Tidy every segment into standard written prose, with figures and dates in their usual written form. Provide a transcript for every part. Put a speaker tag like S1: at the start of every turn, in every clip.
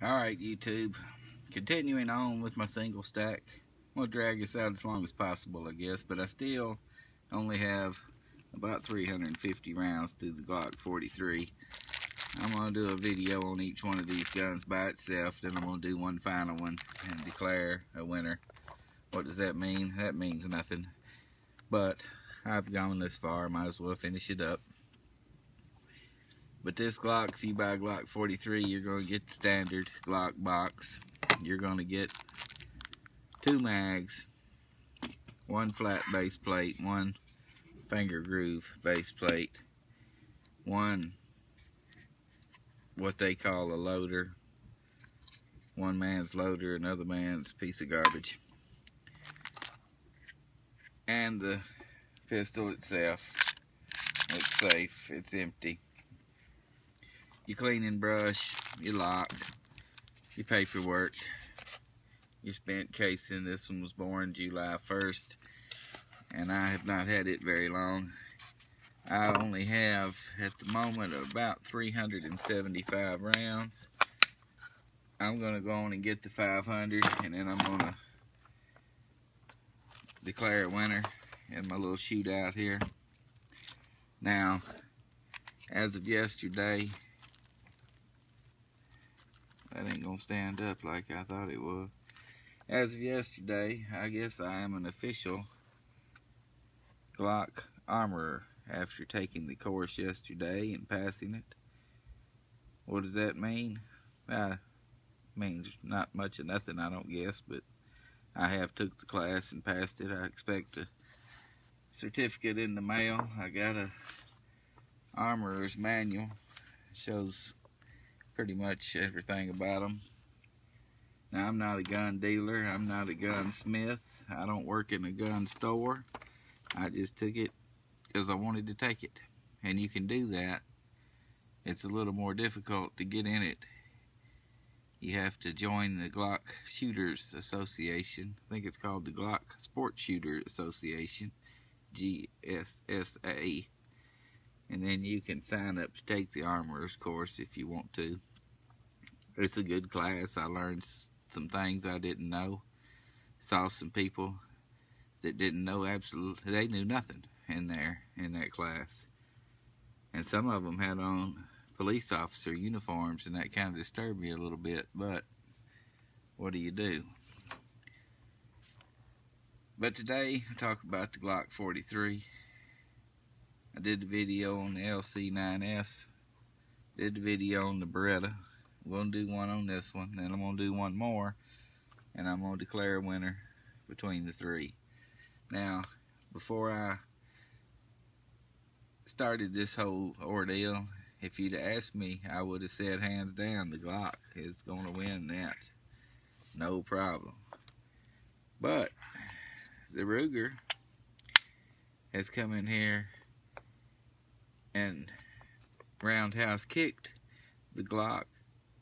S1: Alright, YouTube. Continuing on with my single stack. I'm going to drag this out as long as possible, I guess, but I still only have about 350 rounds through the Glock 43. I'm going to do a video on each one of these guns by itself, then I'm going to do one final one and declare a winner. What does that mean? That means nothing. But I've gone this far, might as well finish it up. But this Glock, if you buy a Glock 43, you're going to get the standard Glock box. You're going to get 2 mags, 1 flat base plate, 1 finger groove base plate, 1 what they call a loader, one man's loader, another man's piece of garbage, and the pistol itself. It's safe, it's empty. Your cleaning brush, your lock, your paperwork, your spent casing. This one was born July 1st, and I have not had it very long. I only have, at the moment, about 375 rounds. I'm going to go on and get the 500, and then I'm going to declare a winner in my little shootout here. Now, as of yesterday, that ain't gonna stand up like I thought it would. As of yesterday, I guess I am an official Glock armorer after taking the course yesterday and passing it. What does that mean? Means not much of nothing, I don't guess, but I have took the class and passed it. I expect a certificate in the mail. I got a armorer's manual. It shows pretty much everything about them. Now, I'm not a gun dealer. I'm not a gunsmith. I don't work in a gun store. I just took it because I wanted to take it. And you can do that. It's a little more difficult to get in it. You have to join the Glock Shooters Association. I think it's called the Glock Sport Shooter Association, GSSA. And then you can sign up to take the armorer's course if you want to. It's a good class. I learned some things I didn't know. Saw some people that didn't know absolutely, they knew nothing in that class. And some of them had on police officer uniforms, and that kind of disturbed me a little bit, but what do you do? But today, I talk about the Glock 43. I did the video on the LC9S, did the video on the Beretta. I'm going to do one on this one, then I'm going to do one more, and I'm going to declare a winner between the 3. Now, before I started this whole ordeal, if you'd asked me, I would have said hands down the Glock is going to win that. No problem. But the Ruger has come in here and roundhouse kicked the Glock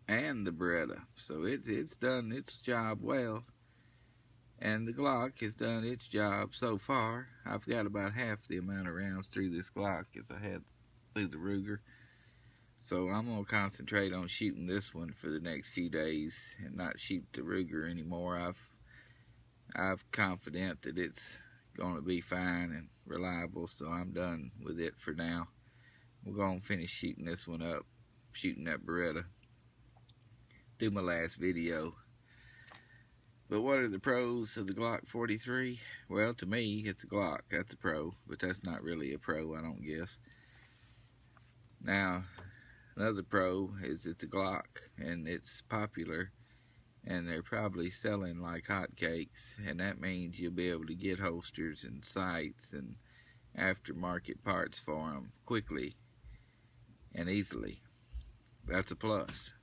S1: and the Beretta, so it's done its job well, and the Glock has done its job so far. I've got about half the amount of rounds through this Glock as I had through the Ruger, so I'm gonna concentrate on shooting this one for the next few days and not shoot the Ruger anymore. I'm confident that it's gonna be fine and reliable, so I'm done with it for now. We're gonna finish shooting this one up, shooting that Beretta. Do my last video. But what are the pros of the Glock 43? Well, to me, it's a Glock. That's a pro, but that's not really a pro, I don't guess. Now, another pro is it's a Glock, and it's popular, and they're probably selling like hotcakes, and that means you'll be able to get holsters and sights and aftermarket parts for them quickly and easily. That's a plus,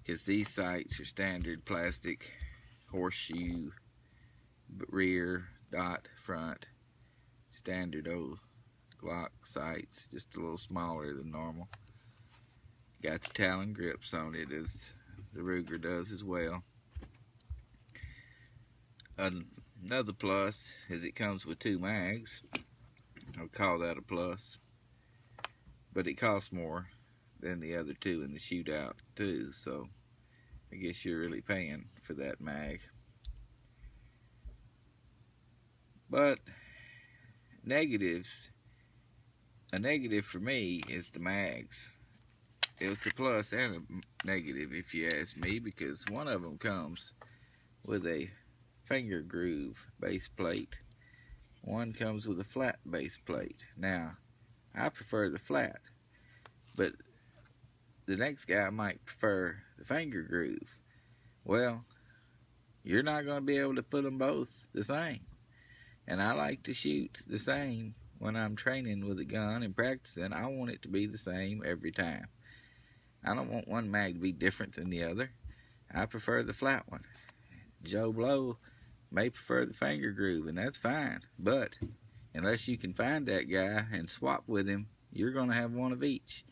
S1: because these sights are standard plastic horseshoe rear dot front, standard old Glock sights, just a little smaller than normal. Got the Talon grips on it as the Ruger does as well. Another plus is it comes with 2 mags. I'll call that a plus, but it costs more than the other 2 in the shootout too, so I guess you're really paying for that mag. But negatives, a negative for me is the mags. It's a plus and a negative if you ask me, because one of them comes with a finger groove base plate. One comes with a flat base plate. Now, I prefer the flat, but the next guy might prefer the finger groove. Well, you're not going to be able to put them both the same. And I like to shoot the same when I'm training with a gun and practicing. I want it to be the same every time. I don't want one mag to be different than the other. I prefer the flat one. Joe Blow may prefer the finger groove, and that's fine. But unless you can find that guy and swap with him, you're going to have one of each.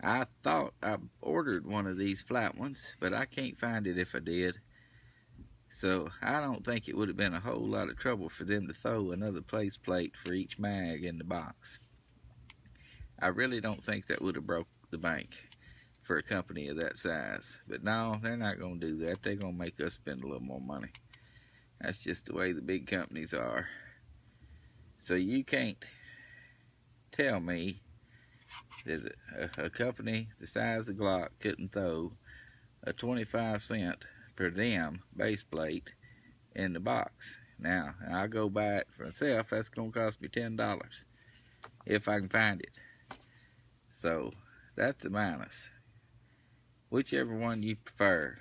S1: I thought I ordered one of these flat ones, but I can't find it if I did. So I don't think it would have been a whole lot of trouble for them to throw another place plate for each mag in the box. I really don't think that would have broke the bank for a company of that size. But no, they're not going to do that. They're going to make us spend a little more money. That's just the way the big companies are. So you can't tell me that a company the size of Glock couldn't throw a 25-cent per them base plate in the box. Now, I'll go buy it for myself. That's going to cost me $10 if I can find it. So that's a minus. Whichever one you prefer,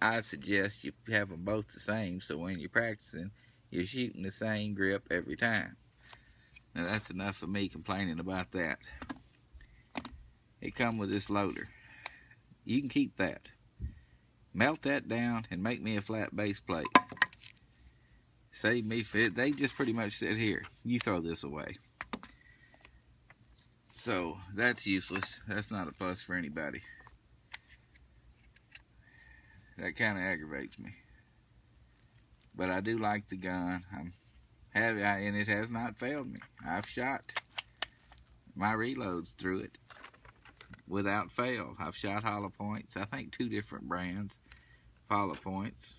S1: I suggest you have them both the same, so when you're practicing, you're shooting the same grip every time. Now that's enough of me complaining about that. It comes with this loader. You can keep that. Melt that down and make me a flat base plate. Save me fit. They just pretty much sit here. You throw this away. So that's useless. That's not a plus for anybody. That kind of aggravates me. But I do like the gun. And it has not failed me. I've shot my reloads through it without fail. I've shot hollow points. I think 2 different brands of hollow points.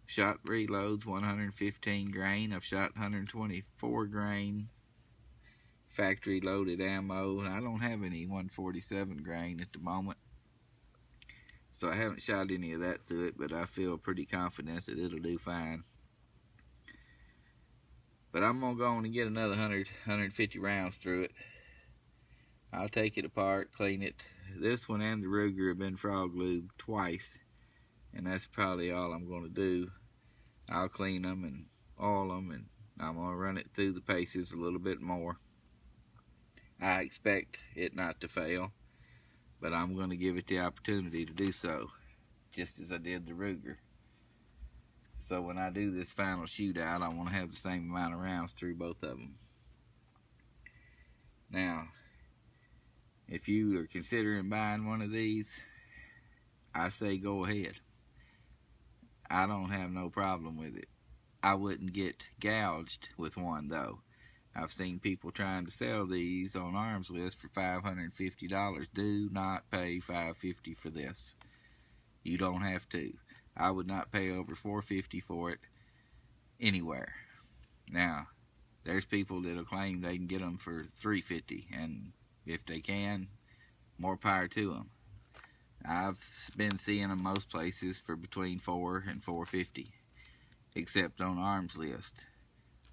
S1: Shot reloads 115 grain. I've shot 124 grain factory loaded ammo. I don't have any 147 grain at the moment, so I haven't shot any of that through it, but I feel pretty confident that it'll do fine. But I'm going to go on and get another 150 rounds through it. I'll take it apart, clean it. This one and the Ruger have been frog lubed twice, and that's probably all I'm going to do. I'll clean them and oil them, and I'm going to run it through the paces a little bit more. I expect it not to fail, but I'm going to give it the opportunity to do so, just as I did the Ruger. So when I do this final shootout, I want to have the same amount of rounds through both of them. Now, if you are considering buying one of these, I say go ahead. I don't have no problem with it. I wouldn't get gouged with one though. I've seen people trying to sell these on Arms List for $550. Do not pay $550 for this. You don't have to. I would not pay over $450 for it anywhere. Now, there's people that'll claim they can get them for $350, and if they can, more power to them. I've been seeing them most places for between $400 and $450, except on Arms List.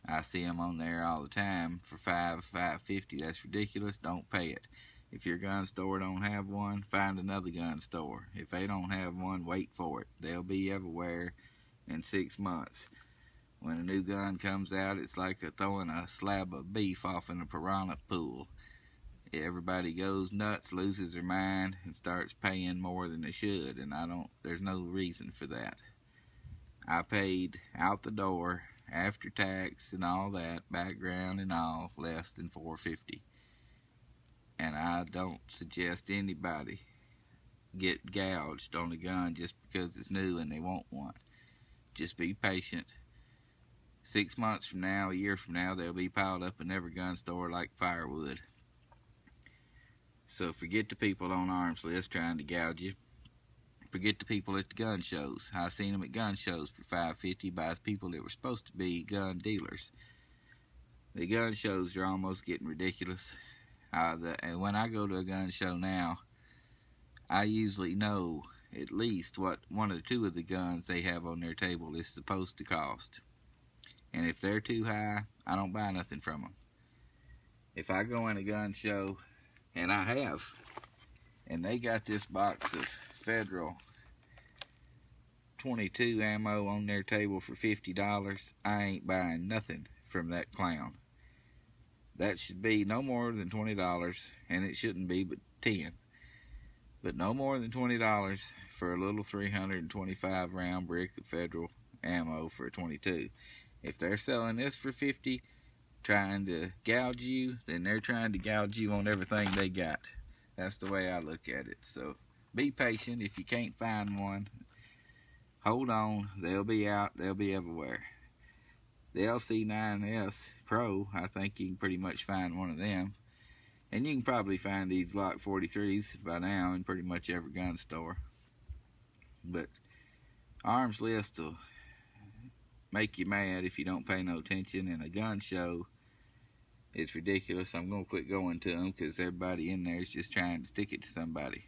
S1: I see them on there all the time for $550. That's ridiculous. Don't pay it. If your gun store don't have one, find another gun store. If they don't have one, wait for it. They'll be everywhere in 6 months. When a new gun comes out, it's like throwing a slab of beef off in a piranha pool. Everybody goes nuts, loses their mind, and starts paying more than they should, and there's no reason for that. I paid out the door, after tax and all that, background and all, less than $450. And I don't suggest anybody get gouged on a gun just because it's new and they want one. Just be patient. 6 months from now, a year from now, they'll be piled up in every gun store like firewood. So forget the people on Arms List trying to gouge you. Forget the people at the gun shows. I've seen them at gun shows for $5.50 by people that were supposed to be gun dealers. The gun shows are almost getting ridiculous. And when I go to a gun show now, I usually know at least what one or two of the guns they have on their table is supposed to cost. And if they're too high, I don't buy nothing from them. If I go in a gun show, and I have, and they got this box of Federal 22 ammo on their table for $50, I ain't buying nothing from that clown. That should be no more than $20, and it shouldn't be but $10. But no more than $20 for a little 325 round brick of Federal ammo for a 22. If they're selling this for $50, trying to gouge you, then they're trying to gouge you on everything they got. That's the way I look at it. So be patient. If you can't find one, hold on. They'll be out. They'll be everywhere. The LC9S Pro, I think you can pretty much find one of them. And you can probably find these Glock 43s by now in pretty much every gun store. But Arms List will make you mad if you don't pay no attention. And a gun show, it's ridiculous. I'm going to quit going to them because everybody in there is just trying to stick it to somebody.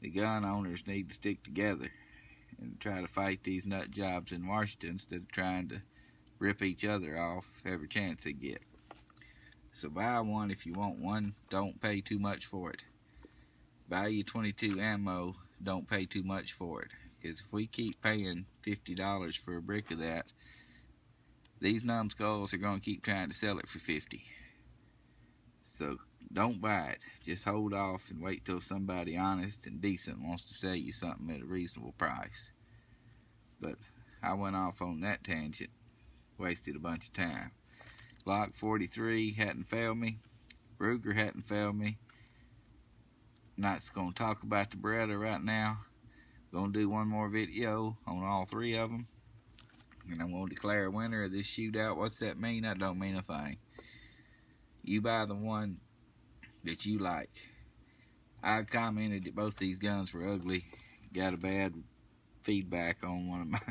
S1: The gun owners need to stick together and try to fight these nut jobs in Washington instead of trying to rip each other off every chance they get. So buy one if you want one. Don't pay too much for it. Buy your 22 ammo. Don't pay too much for it. Because if we keep paying $50 for a brick of that, these numbskulls are going to keep trying to sell it for $50. So don't buy it. Just hold off and wait till somebody honest and decent wants to sell you something at a reasonable price. But I went off on that tangent. Wasted a bunch of time. Glock 43 hadn't failed me. Ruger hadn't failed me. Not going to talk about the Beretta right now. Going to do one more video on all three of them. And I'm going to declare a winner of this shootout. What's that mean? That don't mean a thing. You buy the one that you like. I commented that both these guns were ugly. Got a bad feedback on one of my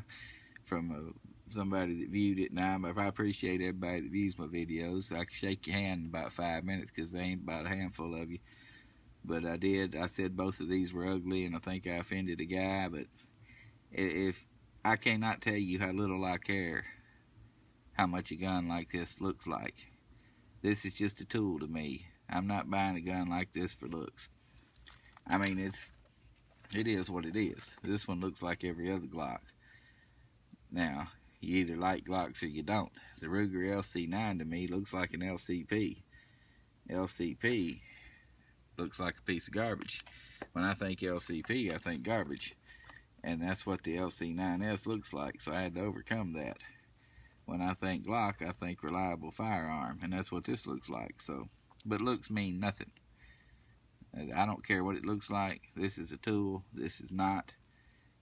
S1: from somebody that viewed it. Now I appreciate everybody that views my videos. I can shake your hand in about 5 minutes because they ain't about a handful of you. But I said both of these were ugly, and I think I offended a guy. But if I cannot tell you how little I care how much a gun like this looks like. This is just a tool to me. I'm not buying a gun like this for looks. I mean, it is what it is. This one looks like every other Glock. Now, you either like Glocks or you don't. The Ruger LC9 to me looks like an LCP. LCP looks like a piece of garbage. When I think LCP, I think garbage. And that's what the LC9S looks like, so I had to overcome that. When I think Glock, I think reliable firearm, and that's what this looks like. So, but looks mean nothing. I don't care what it looks like. This is a tool. This is not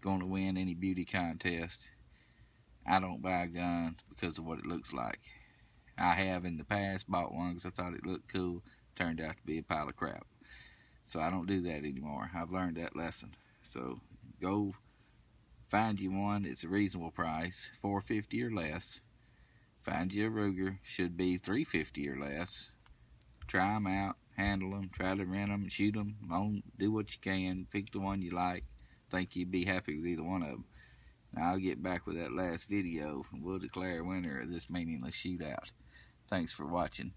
S1: going to win any beauty contest. I don't buy a gun because of what it looks like. I have in the past bought one because I thought it looked cool. Turned out to be a pile of crap. So I don't do that anymore. I've learned that lesson. So go find you one. It's a reasonable price, $450 or less. Find you a Ruger. Should be $350 or less. Try them out. Handle them. Try to rent them. Shoot them. Do what you can. Pick the one you like. Think you'd be happy with either one of them. Now I'll get back with that last video and we'll declare a winner of this meaningless shootout. Thanks for watching.